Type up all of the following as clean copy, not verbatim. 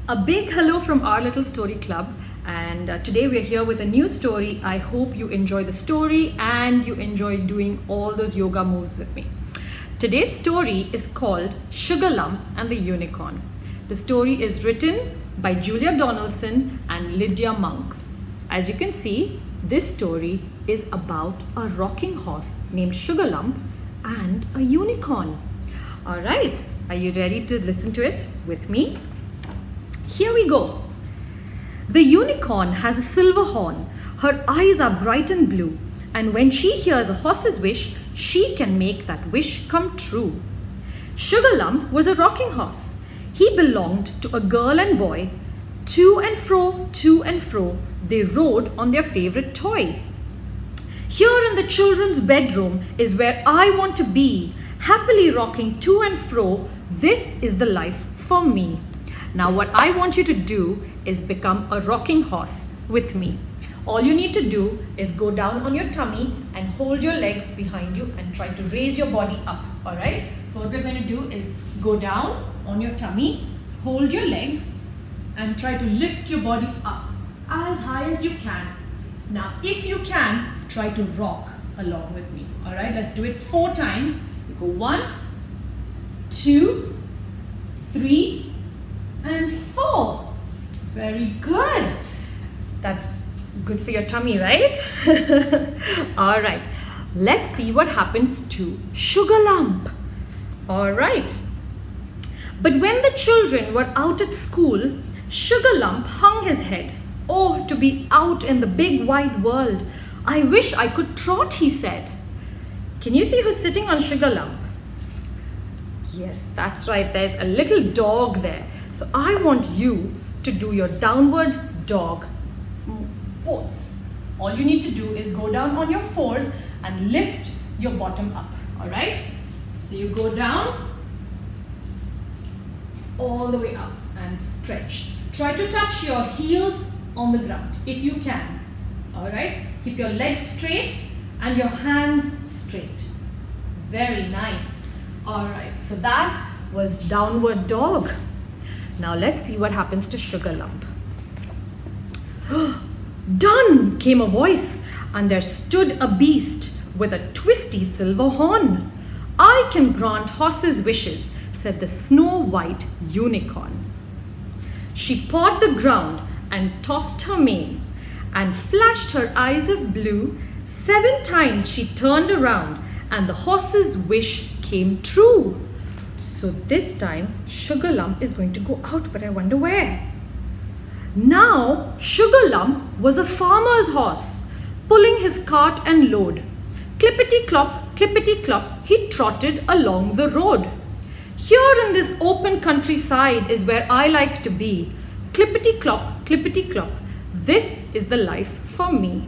A big hello from our little story club, and today we're here with a new story. I hope you enjoy the story and you enjoy doing all those yoga moves with me. Today's story is called Sugar Lump and the Unicorn. The story is written by Julia Donaldson and Lydia Monks. As you can see, this story is about a rocking horse named Sugar Lump and a unicorn. All right, are you ready to listen to it with me? Here we go. The unicorn has a silver horn. Her eyes are bright and blue. And when she hears a horse's wish, she can make that wish come true. Sugar Lump was a rocking horse. He belonged to a girl and boy. To and fro, they rode on their favorite toy. Here in the children's bedroom is where I want to be, happily rocking to and fro. This is the life for me. Now what I want you to do is become a rocking horse with me. All you need to do is go down on your tummy and hold your legs behind you and try to raise your body up. All right? So what we're going to do is go down on your tummy, hold your legs and try to lift your body up as high as you can. Now if you can, try to rock along with me. All right? Let's do it 4 times. You go 1, 2, 3, and 4. Very good. That's good for your tummy, right? All right. Let's see what happens to Sugar Lump. All right. But when the children were out at school, Sugar Lump hung his head. Oh, to be out in the big wide world. I wish I could trot, he said. Can you see who's sitting on Sugar Lump? Yes, that's right. There's a little dog there. So I want you to do your downward dog pose. All you need to do is go down on your 4s and lift your bottom up. All right? So you go down all the way up and stretch. Try to touch your heels on the ground if you can. All right? Keep your legs straight and your hands straight. Very nice. All right. So that was downward dog. Now let's see what happens to Sugar Lump. Done, came a voice, and there stood a beast with a twisty silver horn. I can grant horses' wishes, said the snow-white unicorn. She pawed the ground and tossed her mane and flashed her eyes of blue. 7 times she turned around and the horse's wish came true. So this time, Sugar Lump is going to go out, but I wonder where. Now, Sugar Lump was a farmer's horse, pulling his cart and load. Clippity-clop, he trotted along the road. Here in this open countryside is where I like to be. Clippity-clop, this is the life for me.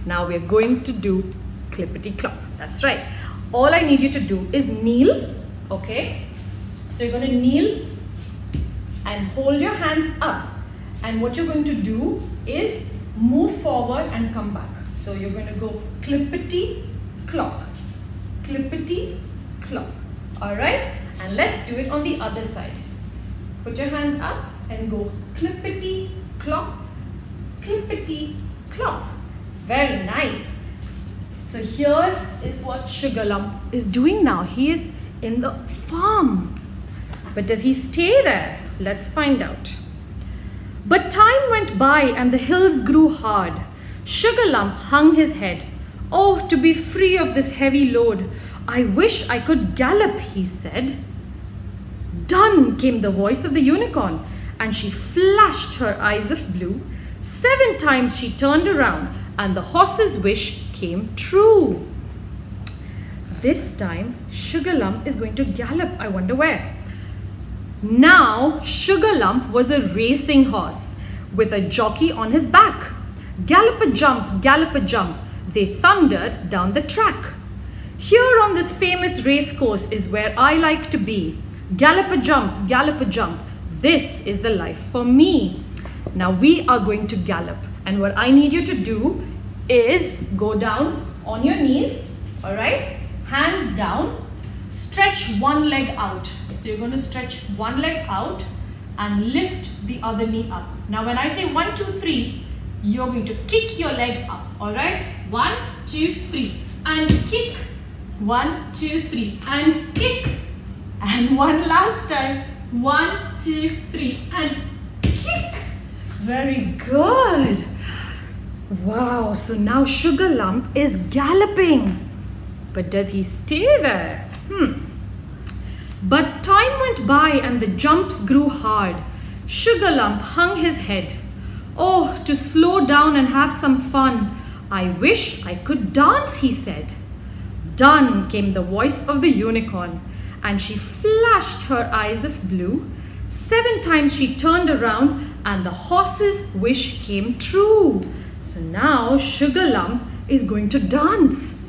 Now we're going to do clippity-clop. That's right. All I need you to do is kneel. Okay, so you're going to kneel and hold your hands up, and what you're going to do is move forward and come back. So you're going to go clippity clop, all right, and let's do it on the other side. Put your hands up and go clippity clop. Very nice. So here is what Sugar Lump is doing now. He is in the farm. But does he stay there? Let's find out. But time went by and the hills grew hard. Sugar Lump hung his head. Oh, to be free of this heavy load. I wish I could gallop, he said. Done, came the voice of the unicorn, and she flashed her eyes of blue. 7 times she turned around and the horse's wish came true. This time, Sugar Lump is going to gallop. I wonder where. Now, Sugar Lump was a racing horse with a jockey on his back. Gallop a jump, they thundered down the track. Here on this famous race course is where I like to be. Gallop a jump, this is the life for me. Now we are going to gallop, and what I need you to do is go down on your knees, all right? Hands down, stretch one leg out. So you're going to stretch one leg out and lift the other knee up. Now when I say 1, 2, 3, you're going to kick your leg up. Alright? 1, 2, 3 and kick. 1, 2, 3 and kick. And one last time. 1, 2, 3 and kick. Very good. Wow, so now Sugar Lump is galloping. But does he stay there? But time went by and the jumps grew hard. Sugar Lump hung his head. Oh, to slow down and have some fun. I wish I could dance, he said. Done, came the voice of the unicorn, and she flashed her eyes of blue. 7 times she turned around and the horse's wish came true. So now Sugar Lump is going to dance.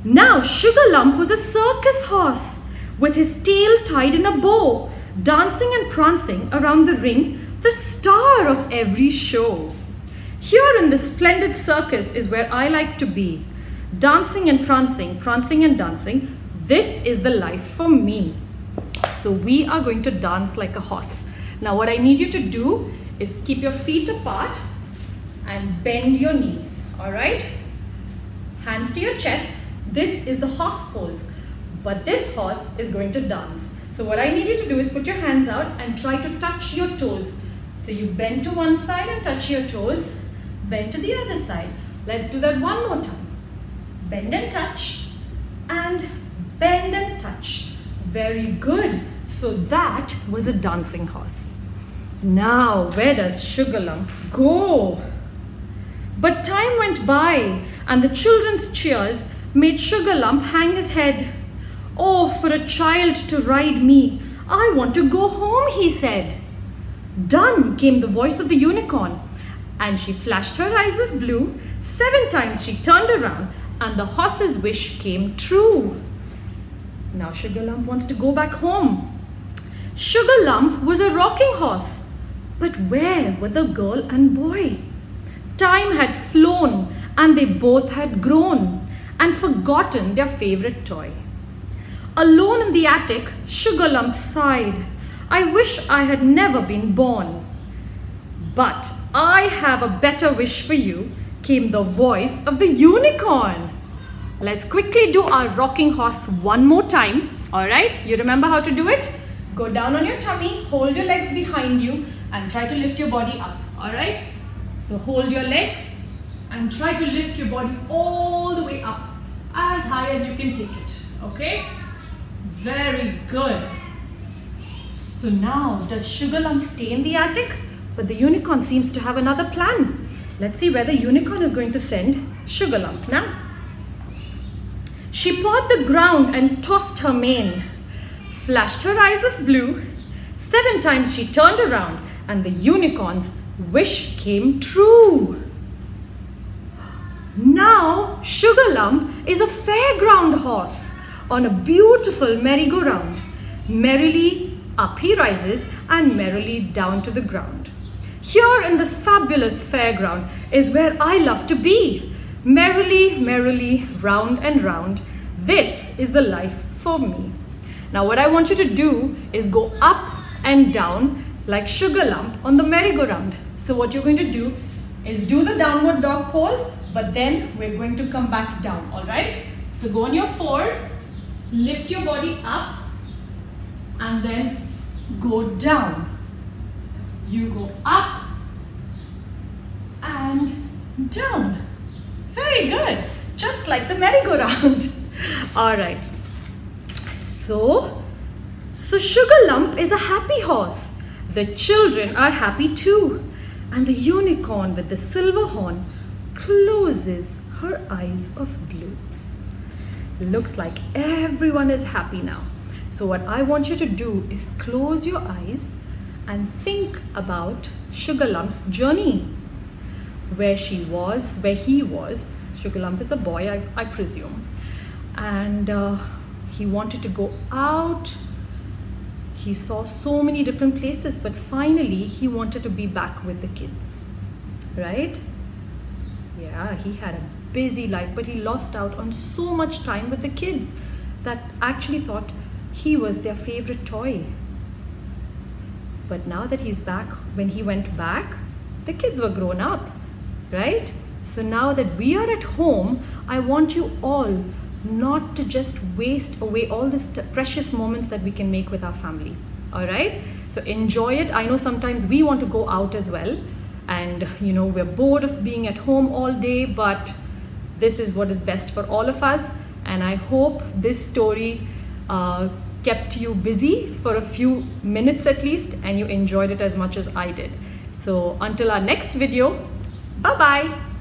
Now Sugar Lump was a circus horse with his tail tied in a bow, dancing and prancing around the ring, the star of every show. Here in the splendid circus is where I like to be. Dancing and prancing, prancing and dancing. This is the life for me. So we are going to dance like a horse. Now what I need you to do is keep your feet apart and bend your knees. Alright? Hands to your chest. This is the horse pose. But this horse is going to dance. So what I need you to do is put your hands out and try to touch your toes. So you bend to one side and touch your toes. Bend to the other side. Let's do that one more time. Bend and touch. And bend and touch. Very good. So that was a dancing horse. Now, where does Sugar Lump go? But time went by and the children's cheers made Sugar Lump hang his head. Oh, for a child to ride me. I want to go home, he said. Done, came the voice of the unicorn, and she flashed her eyes of blue. 7 times she turned around and the horse's wish came true. Now Sugar Lump wants to go back home. Sugar Lump was a rocking horse, but where were the girl and boy? Time had flown and they both had grown and forgotten their favorite toy. Alone in the attic, Sugar Lump sighed. I wish I had never been born. But I have a better wish for you, came the voice of the unicorn. Let's quickly do our rocking horse one more time. Alright, you remember how to do it? Go down on your tummy, hold your legs behind you and try to lift your body up. Alright, so hold your legs and try to lift your body all the way up, as high as you can take it. Okay, very good. So now, does Sugar Lump stay in the attic? But the unicorn seems to have another plan. Let's see where the unicorn is going to send Sugar Lump now. She pawed the ground and tossed her mane, flashed her eyes of blue. 7 times she turned around and the unicorn's wish came true. Now Sugar Lump is a fairground horse on a beautiful merry-go-round. Merrily up he rises and merrily down to the ground. Here in this fabulous fairground is where I love to be. Merrily, merrily, round and round. This is the life for me. Now what I want you to do is go up and down like Sugar Lump on the merry-go-round. So what you're going to do is do the downward dog pose, but then we're going to come back down, alright? So go on your 4s, lift your body up, and then go down. You go up and down. Very good. Just like the merry-go-round. Alright. So Sugar Lump is a happy horse. The children are happy too. And the unicorn with the silver horn closes her eyes of blue. Looks like everyone is happy now. So what I want you to do is close your eyes and think about Sugar Lump's journey. Where she was, where he was. Sugar Lump is a boy, I presume. And he wanted to go out. He saw so many different places, but finally he wanted to be back with the kids, right? Yeah, he had a busy life, but he lost out on so much time with the kids that actually thought he was their favorite toy. But now that he's back, when he went back, the kids were grown up, right? So now that we are at home, I want you all not to just waste away all these precious moments that we can make with our family. All right, so enjoy it. I know sometimes we want to go out as well, and we're bored of being at home all day, but this is what is best for all of us. And I hope this story kept you busy for a few minutes at least, and you enjoyed it as much as I did. So until our next video, bye bye.